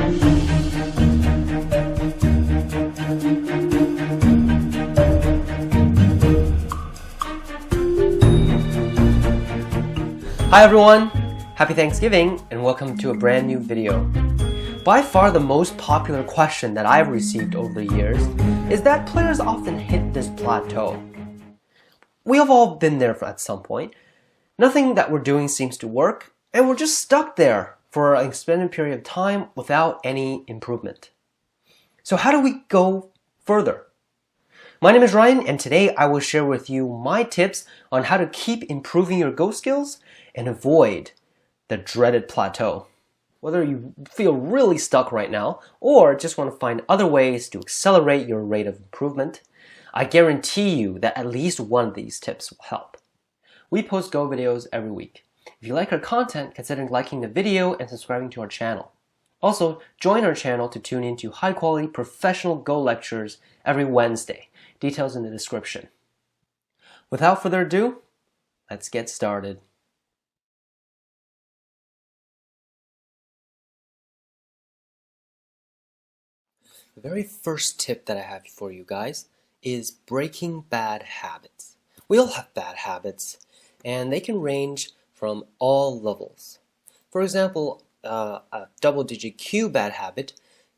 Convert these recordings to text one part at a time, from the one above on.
Hi everyone! Happy Thanksgiving and welcome to a brand new video. By far the most popular question that I've received over the years is that players often hit this plateau. We have all been there at some point. Nothing that we're doing seems to work and we're just stuck there for an extended period of time without any improvement. So how do we go further? My name is Ryan and today I will share with you my tips on how to keep improving your Go skills and avoid the dreaded plateau. Whether you feel really stuck right now or just want to find other ways to accelerate your rate of improvement, I guarantee you that at least one of these tips will help. We post Go videos every week. If you like our content, consider liking the video and subscribing to our channel. Also, join our channel to tune into high-quality professional Go lectures every Wednesday. Details in the description. Without further ado, let's get started. The very first tip that I have for you guys is breaking bad habits. We all have bad habits, and they can range from all levels. For example, a double-digit Q bad habit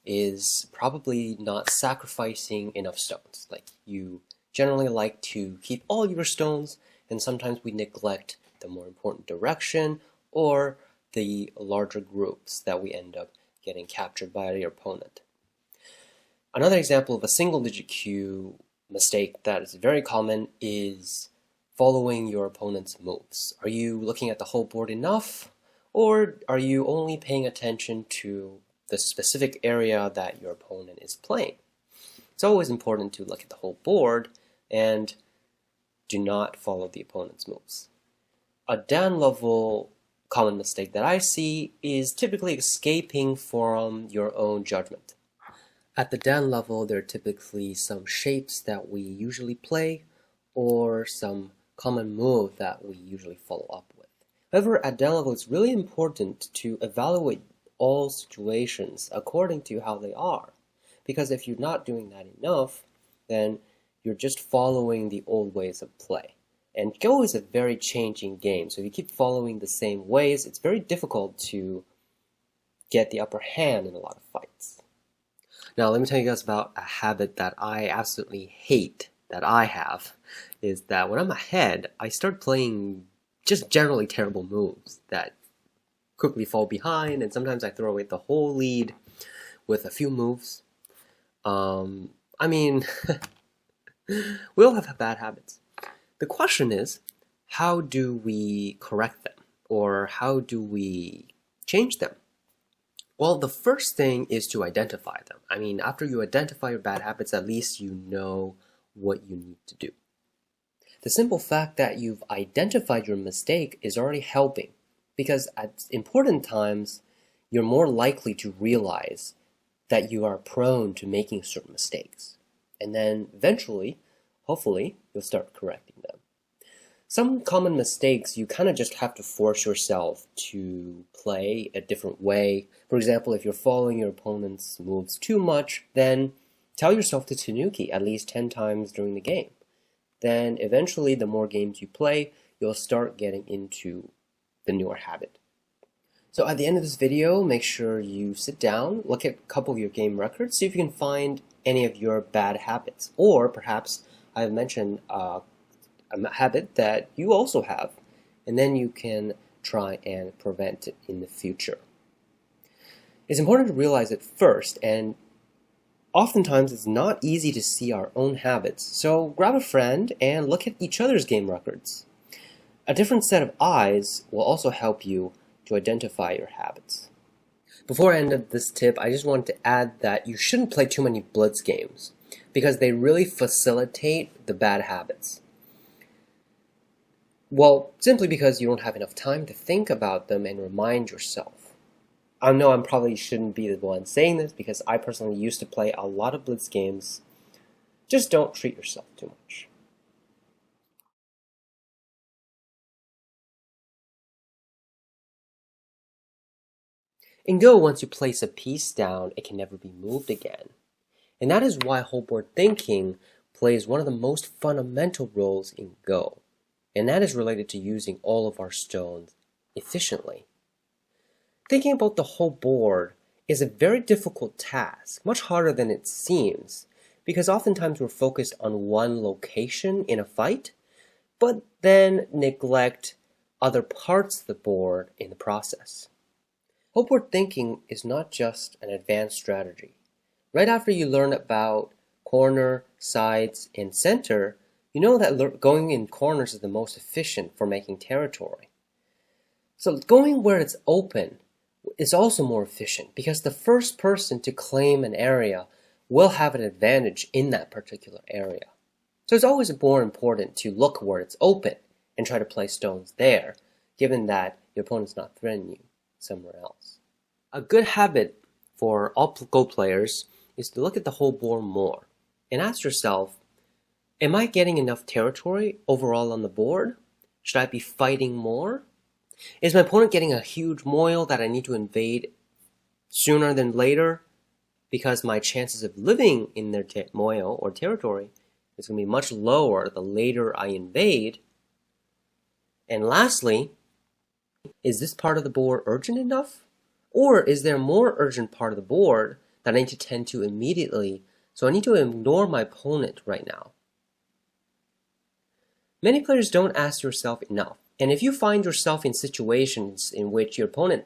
is probably not sacrificing enough stones. Like, you generally like to keep all your stones, and sometimes we neglect the more important direction or the larger groups that we end up getting captured by the opponent. Another example of a single-digit Q mistake that is very common is following your opponent's moves. Are you looking at the whole board enough, or are you only paying attention to the specific area that your opponent is playing? It's always important to look at the whole board and do not follow the opponent's moves. A down-level common mistake that I see is typically escaping from your own judgment. At the down level, there are typically some shapes that we usually play or some common move that we usually follow up with. However, at down level, it's really important to evaluate all situations according to how they are. Because if you're not doing that enough, then you're just following the old ways of play. And Go is a very changing game, so if you keep following the same ways, it's very difficult to get the upper hand in a lot of fights. Now, let me tell you guys about a habit that I absolutely hate that I have, is that when I'm ahead, I start playing just generally terrible moves that quickly fall behind, and sometimes I throw away the whole lead with a few moves. I mean, we all have bad habits. The question is, how do we correct them? Or how do we change them? Well, the first thing is to identify them. I mean, after you identify your bad habits, at least you know what you need to do. The simple fact that you've identified your mistake is already helping, because at important times, you're more likely to realize that you are prone to making certain mistakes. And then eventually, hopefully, you'll start correcting them. Some common mistakes, you kind of just have to force yourself to play a different way. For example, if you're following your opponent's moves too much, then tell yourself to tanuki at least 10 times during the game. Then eventually, the more games you play, you'll start getting into the newer habit. So at the end of this video, make sure you sit down, look at a couple of your game records, see if you can find any of your bad habits. Or perhaps I've mentioned a habit that you also have, and then you can try and prevent it in the future. It's important to realize it first, and oftentimes it's not easy to see our own habits, so grab a friend and look at each other's game records. A different set of eyes will also help you to identify your habits. Before I end up this tip, I just wanted to add that you shouldn't play too many blitz games, because they really facilitate the bad habits. Well, simply because you don't have enough time to think about them and remind yourself. I know I probably shouldn't be the one saying this because I personally used to play a lot of blitz games. Just don't treat yourself too much. In Go, once you place a piece down, it can never be moved again. And that is why whole board thinking plays one of the most fundamental roles in Go. And that is related to using all of our stones efficiently. Thinking about the whole board is a very difficult task, much harder than it seems, because oftentimes we're focused on one location in a fight, but then neglect other parts of the board in the process. Whole board thinking is not just an advanced strategy. Right after you learn about corner, sides, and center, you know that going in corners is the most efficient for making territory. So going where it's open is also more efficient because the first person to claim an area will have an advantage in that particular area. So it's always more important to look where it's open and try to place stones there, given that your opponent's not threatening you somewhere else. A good habit for all Go players is to look at the whole board more and ask yourself, am I getting enough territory overall on the board? Should I be fighting more? Is my opponent getting a huge moil that I need to invade sooner than later because my chances of living in their moil or territory is going to be much lower the later I invade? And lastly, is this part of the board urgent enough? Or is there a more urgent part of the board that I need to tend to immediately, so I need to ignore my opponent right now? Many players don't ask yourself enough, and if you find yourself in situations in which your opponent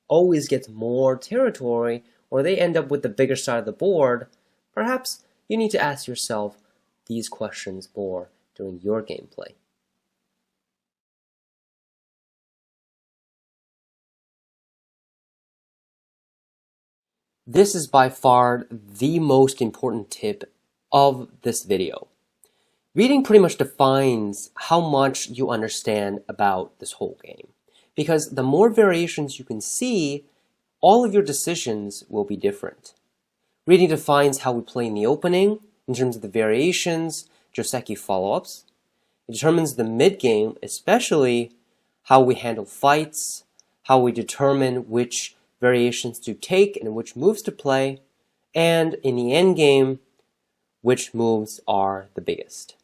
always gets more territory, or they end up with the bigger side of the board, perhaps you need to ask yourself these questions more during your gameplay. This is by far the most important tip of this video. Reading pretty much defines how much you understand about this whole game, because the more variations you can see, all of your decisions will be different. Reading defines how we play in the opening, in terms of the variations, Joseki follow-ups. It determines the mid-game, especially how we handle fights, how we determine which variations to take and which moves to play, and in the end game, which moves are the biggest.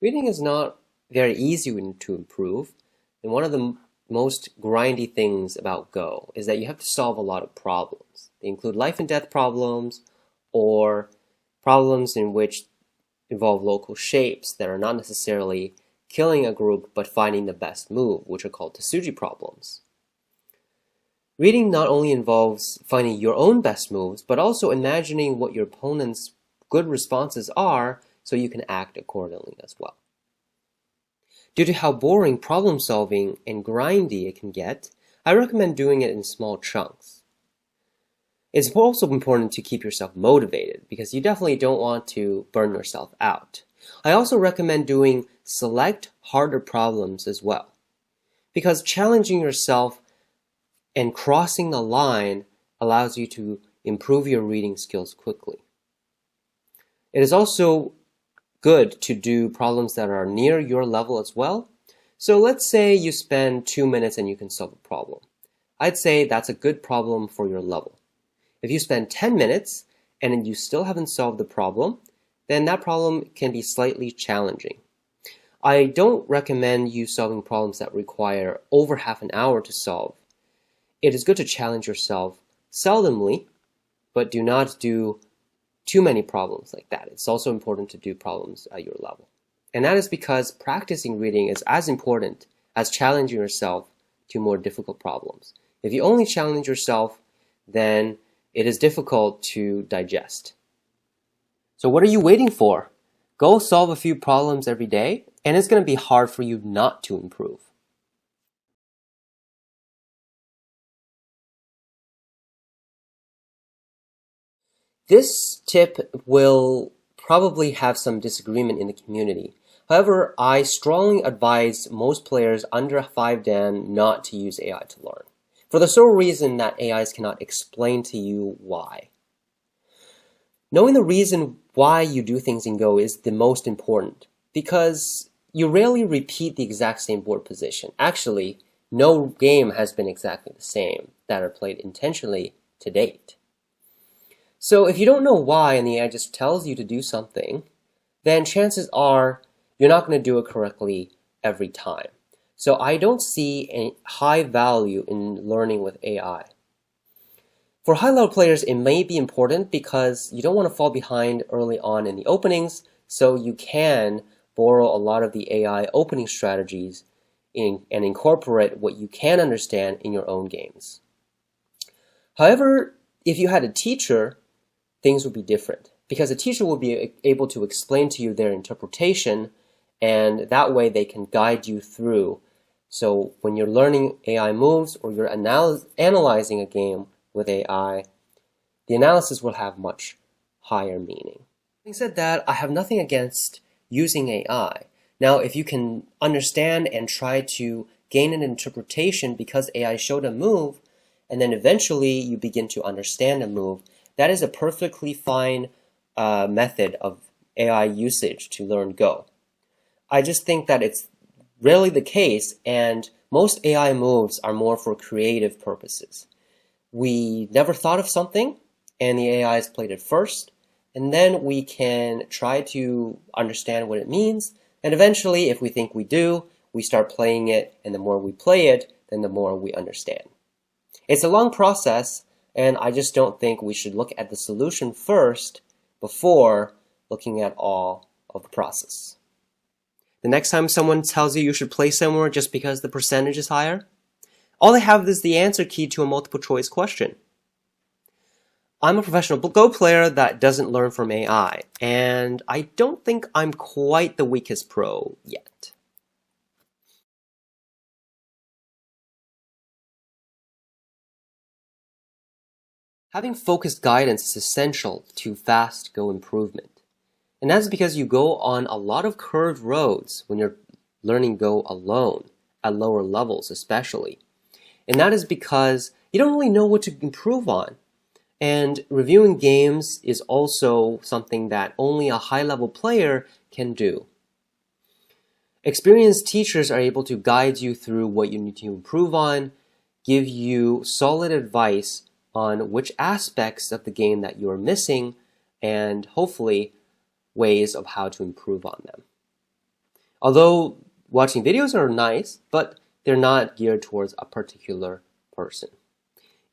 Reading is not very easy to improve, and one of the most grindy things about Go is that you have to solve a lot of problems. They include life and death problems, or problems in which involve local shapes that are not necessarily killing a group but finding the best move, which are called Tsuji problems. Reading not only involves finding your own best moves, but also imagining what your opponent's good responses are so you can act accordingly as well. Due to how boring problem solving and grindy it can get, I recommend doing it in small chunks. It's also important to keep yourself motivated because you definitely don't want to burn yourself out. I also recommend doing select harder problems as well, because challenging yourself and crossing the line allows you to improve your reading skills quickly. It is also good to do problems that are near your level as well. So let's say you spend 2 minutes and you can solve a problem. I'd say that's a good problem for your level. If you spend 10 minutes and you still haven't solved the problem, then that problem can be slightly challenging. I don't recommend you solving problems that require over half an hour to solve. It is good to challenge yourself seldomly, but do not do too many problems like that. It's also important to do problems at your level. And that is because practicing reading is as important as challenging yourself to more difficult problems. If you only challenge yourself, then it is difficult to digest. So what are you waiting for? Go solve a few problems every day, and it's going to be hard for you not to improve. This tip will probably have some disagreement in the community. However, I strongly advise most players under 5 Dan not to use AI to learn, for the sole reason that AIs cannot explain to you why. Knowing the reason why you do things in Go is the most important, because you rarely repeat the exact same board position. Actually, no game has been exactly the same that are played intentionally to date. So if you don't know why and the AI just tells you to do something, then chances are you're not going to do it correctly every time. So I don't see a high value in learning with AI. For high-level players, it may be important because you don't want to fall behind early on in the openings, so you can borrow a lot of the AI opening strategies and incorporate what you can understand in your own games. However, if you had a teacher, things would be different because a teacher will be able to explain to you their interpretation, and that way they can guide you through. So when you're learning AI moves or you're analyzing a game with AI, the analysis will have much higher meaning. Having said that, I have nothing against using AI. Now, if you can understand and try to gain an interpretation because AI showed a move, and then eventually you begin to understand a move, that is a perfectly fine method of AI usage to learn Go. I just think that it's rarely the case, and most AI moves are more for creative purposes. We never thought of something, and the AI has played it first, and then we can try to understand what it means, and eventually, if we think we do, we start playing it, and the more we play it, then the more we understand. It's a long process, and I just don't think we should look at the solution first before looking at all of the process. The next time someone tells you you should play somewhere just because the percentage is higher, all they have is the answer key to a multiple choice question. I'm a professional Go player that doesn't learn from AI, and I don't think I'm quite the weakest pro yet. Having focused guidance is essential to fast Go improvement. And that's because you go on a lot of curved roads when you're learning Go alone, at lower levels especially. And that is because you don't really know what to improve on. And reviewing games is also something that only a high-level player can do. Experienced teachers are able to guide you through what you need to improve on, give you solid advice on which aspects of the game that you are missing, and hopefully ways of how to improve on them. Although watching videos are nice, but they're not geared towards a particular person.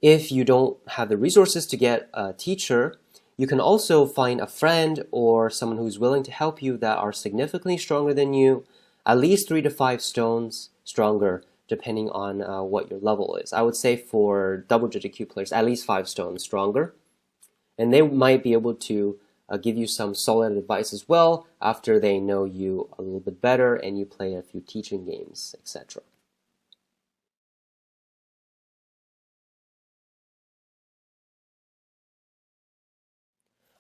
If you don't have the resources to get a teacher, you can also find a friend or someone who's willing to help you that are significantly stronger than you, at least 3 to 5 stones stronger, depending on what your level is. I would say for double-digit Q players, at least 5 stones stronger. And they might be able to give you some solid advice as well after they know you a little bit better and you play a few teaching games, etc.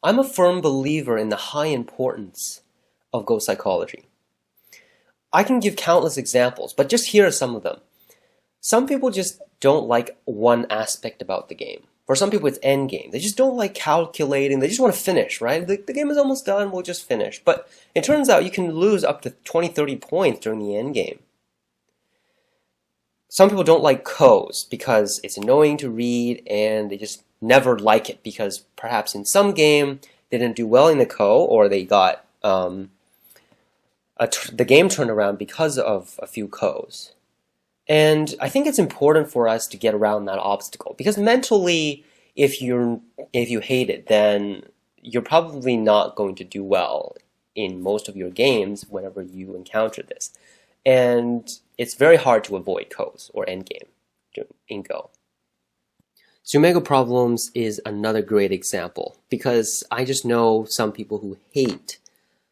I'm a firm believer in the high importance of Go psychology. I can give countless examples, but just here are some of them. Some people just don't like one aspect about the game. For some people, it's end game. They just don't like calculating. They just want to finish, right? The game is almost done. We'll just finish. But it turns out you can lose up to 20, 30 points during the end game. Some people don't like codes because it's annoying to read and they just never like it because perhaps in some game they didn't do well in the code or they got the game turned around because of a few codes. And I think it's important for us to get around that obstacle because mentally, if you hate it, then you're probably not going to do well in most of your games whenever you encounter this. And it's very hard to avoid codes or endgame in Go. Sumego problems is another great example because I just know some people who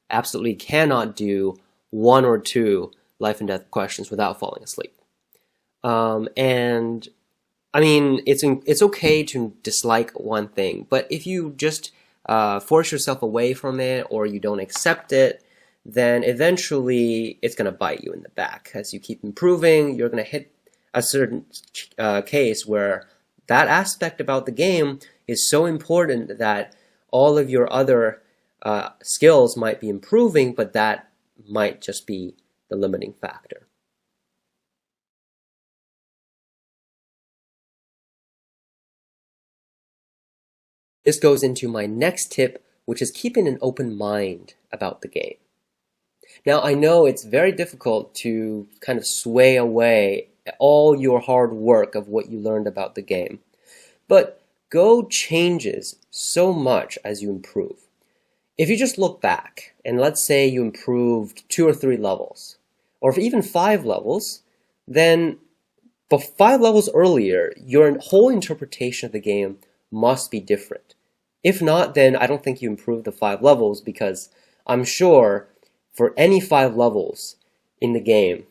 absolutely cannot do 1 or 2 life and death questions without falling asleep. And I mean, it's okay to dislike one thing, but if you just force yourself away from it or you don't accept it, then eventually it's going to bite you in the back. As you keep improving, you're going to hit a certain case where that aspect about the game is so important that all of your other skills might be improving, but that might just be the limiting factor. This goes into my next tip, which is keeping an open mind about the game. Now, I know it's very difficult to kind of sway away all your hard work of what you learned about the game, but Go changes so much as you improve. If you just look back, and let's say you improved 2 or 3 levels, or even 5 levels, then 5 levels earlier, your whole interpretation of the game must be different. If not, then I don't think you improved the 5 levels, because I'm sure for any 5 levels in the game,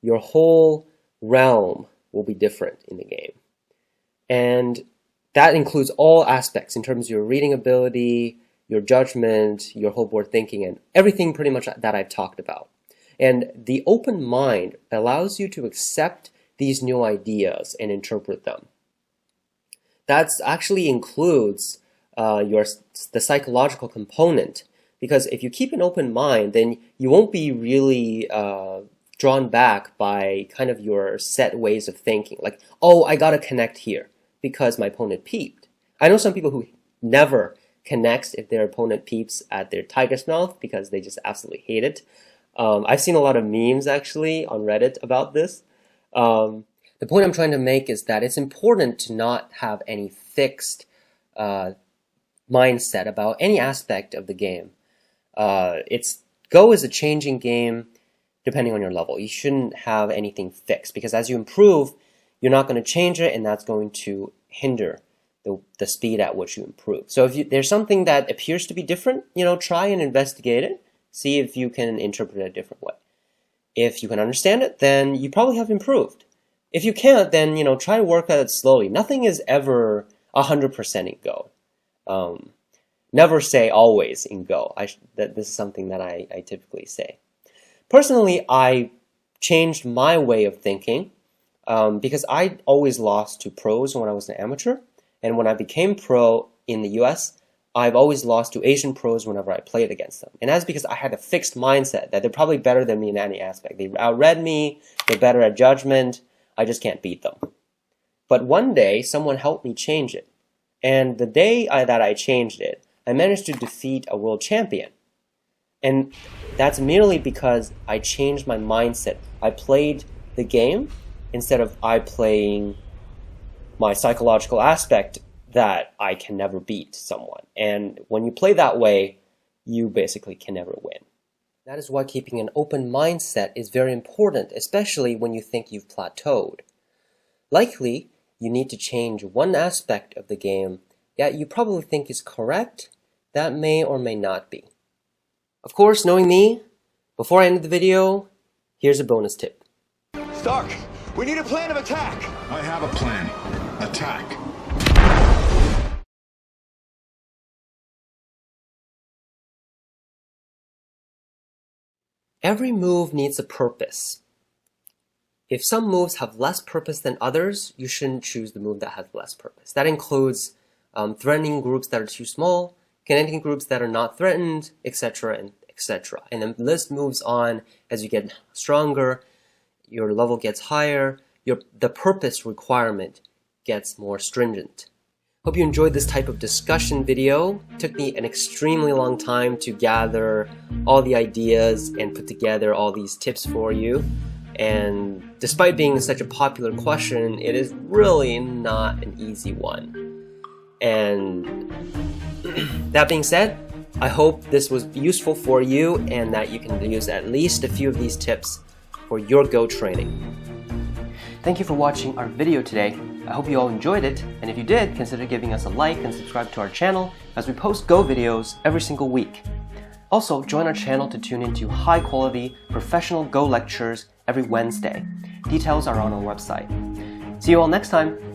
your whole realm will be different in the game. And that includes all aspects in terms of your reading ability, your judgment, your whole board thinking, and everything pretty much that I've talked about. And the open mind allows you to accept these new ideas and interpret them. That actually includes the psychological component, because if you keep an open mind, then you won't be really drawn back by kind of your set ways of thinking. Like, oh, I gotta connect here because my opponent peeped. I know some people who never connects if their opponent peeps at their tiger's mouth because they just absolutely hate it. I've seen a lot of memes actually on Reddit about this. The point I'm trying to make is that it's important to not have any fixed mindset about any aspect of the game. Go is a changing game depending on your level. You shouldn't have anything fixed, because as you improve, you're not going to change it, and that's going to hinder the speed at which you improve. So if there's something that appears to be different, try and investigate it. See if you can interpret it a different way. If you can understand it, then you probably have improved. If you can't, then try to work at it slowly. Nothing is ever 100% in Go. Never say always in Go. This is something that I typically say. Personally, I changed my way of thinking because I always lost to pros when I was an amateur. And when I became pro in the US, I've always lost to Asian pros whenever I played against them. And that's because I had a fixed mindset that they're probably better than me in any aspect. They outread me, they're better at judgment, I just can't beat them. But one day, someone helped me change it. And the day that I changed it, I managed to defeat a world champion. And that's merely because I changed my mindset. I played the game instead of I playing my psychological aspect that I can never beat someone. And when you play that way, you basically can never win. That is why keeping an open mindset is very important, especially when you think you've plateaued. Likely, you need to change one aspect of the game that you probably think is correct, that may or may not be. Of course, knowing me, before I end the video, here's a bonus tip. Stark, we need a plan of attack. I have a plan. Attack. Every move needs a purpose. If some moves have less purpose than others, you shouldn't choose the move that has less purpose. That includes threatening groups that are too small, connecting groups that are not threatened, etc., and etc. And the list moves on as you get stronger, your level gets higher, the purpose requirement gets more stringent. Hope you enjoyed this type of discussion video. It took me an extremely long time to gather all the ideas and put together all these tips for you. And despite being such a popular question, it is really not an easy one. And that being said, I hope this was useful for you and that you can use at least a few of these tips for your Go training. Thank you for watching our video today. I hope you all enjoyed it, and if you did, consider giving us a like and subscribe to our channel as we post Go videos every single week. Also, join our channel to tune into high-quality, professional Go lectures every Wednesday. Details are on our website. See you all next time!